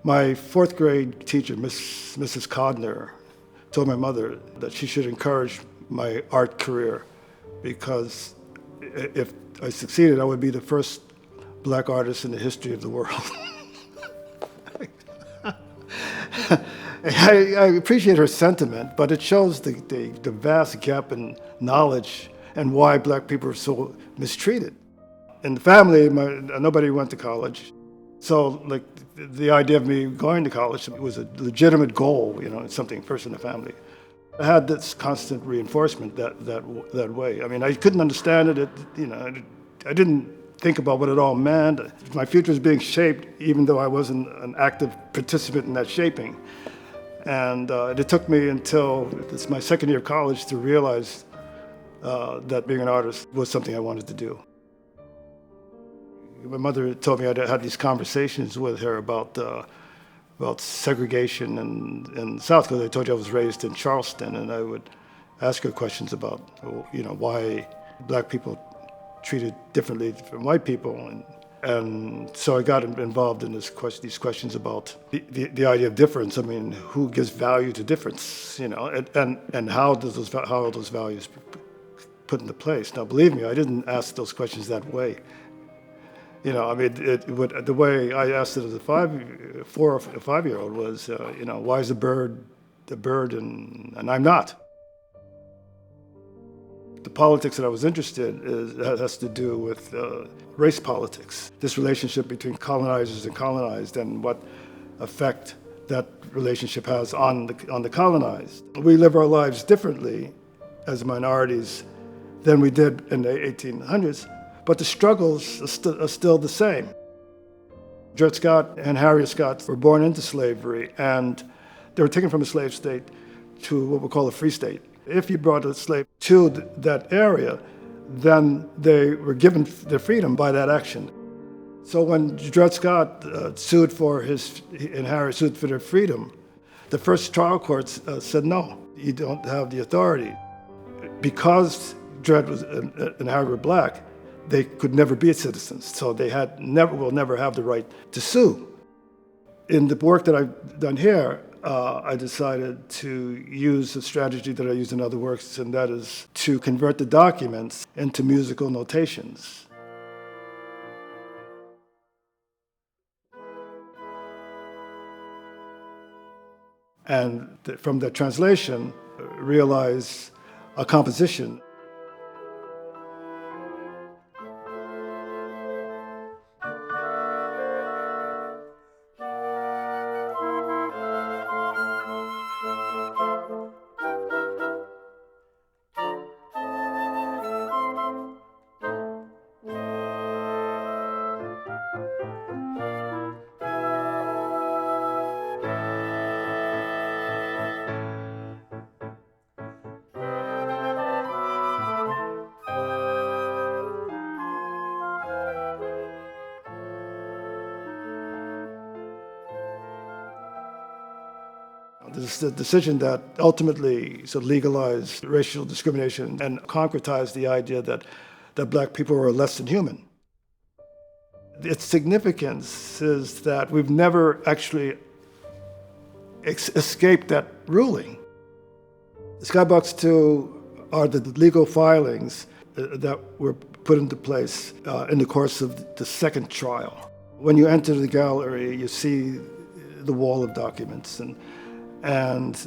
My fourth grade teacher, Mrs. Codner, told my mother that she should encourage my art career because if I succeeded, I would be the first black artist in the history of the world. I appreciate her sentiment, but it shows the vast gap in knowledge and why black people are so mistreated. In the family, nobody went to college. So like the idea of me going to college was a legitimate goal, it's something first in the family. I had this constant reinforcement that way. I mean, I couldn't understand it, I didn't think about what it all meant. My future was being shaped even though I wasn't an active participant in that shaping. And it took me until my second year of college to realize that being an artist was something I wanted to do. My mother told me I had these conversations with her about segregation in South, because I told you I was raised in Charleston, and I would ask her questions about, why black people treated differently from white people, and so I got involved in these questions about the idea of difference. I mean, who gives value to difference, and how are those values put into place? Now, believe me, I didn't ask those questions that way. The way I asked it as a 4 or 5-year-old was, why is a bird and I'm not? The politics that I was interested in has to do with race politics, this relationship between colonizers and colonized, and what effect that relationship has on the colonized. We live our lives differently as minorities than we did in the 1800s. But the struggles are still the same. Dred Scott and Harriet Scott were born into slavery, and they were taken from a slave state to what we call a free state. If you brought a slave to that area, then they were given their freedom by that action. So when Dred Scott sued and Harriet sued for their freedom, the first trial courts said, no, you don't have the authority. Because Dred and Harriet were black, they could never be citizens, so they will never have the right to sue. In the work that I've done here, I decided to use a strategy that I use in other works, and that is to convert the documents into musical notations. And from the translation, realize a composition. This is the decision that ultimately legalized racial discrimination and concretized the idea that black people were less than human. Its significance is that we've never actually escaped that ruling. Skybox 2 are the legal filings that were put into place in the course of the second trial. When you enter the gallery, you see the wall of documents, and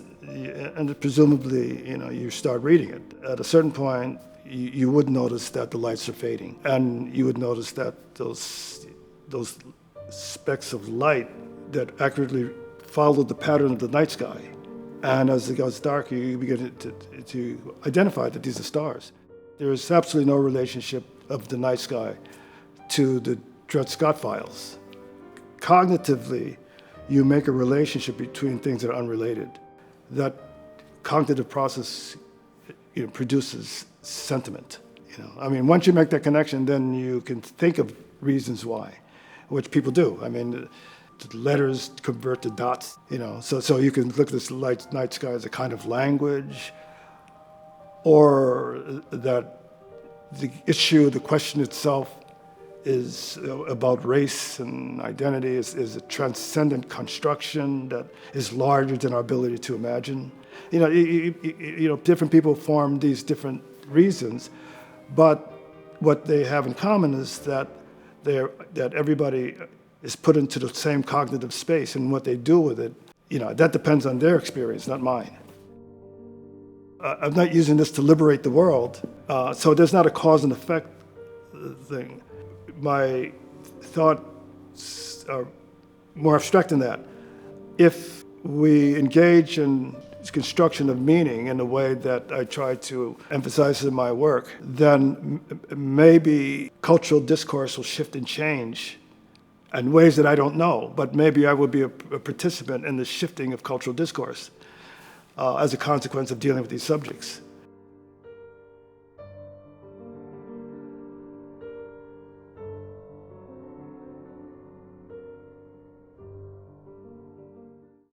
presumably, you start reading it. At a certain point, you would notice that the lights are fading, and you would notice that those specks of light that accurately followed the pattern of the night sky. And as it goes darker, you begin to identify that these are stars. There is absolutely no relationship of the night sky to the Dred Scott files. Cognitively, you make a relationship between things that are unrelated. That cognitive process produces sentiment. Once you make that connection, then you can think of reasons why, which people do. The letters convert to dots, so you can look at this night sky as a kind of language, or that the question itself is about race and identity is a transcendent construction that is larger than our ability to imagine. Different people form these different reasons, but what they have in common is that everybody is put into the same cognitive space, and what they do with it, that depends on their experience, not mine. I'm not using this to liberate the world, so there's not a cause and effect thing. My thoughts are more abstract than that. If we engage in construction of meaning in the way that I try to emphasize in my work, then maybe cultural discourse will shift and change in ways that I don't know, but maybe I would be a participant in the shifting of cultural discourse as a consequence of dealing with these subjects.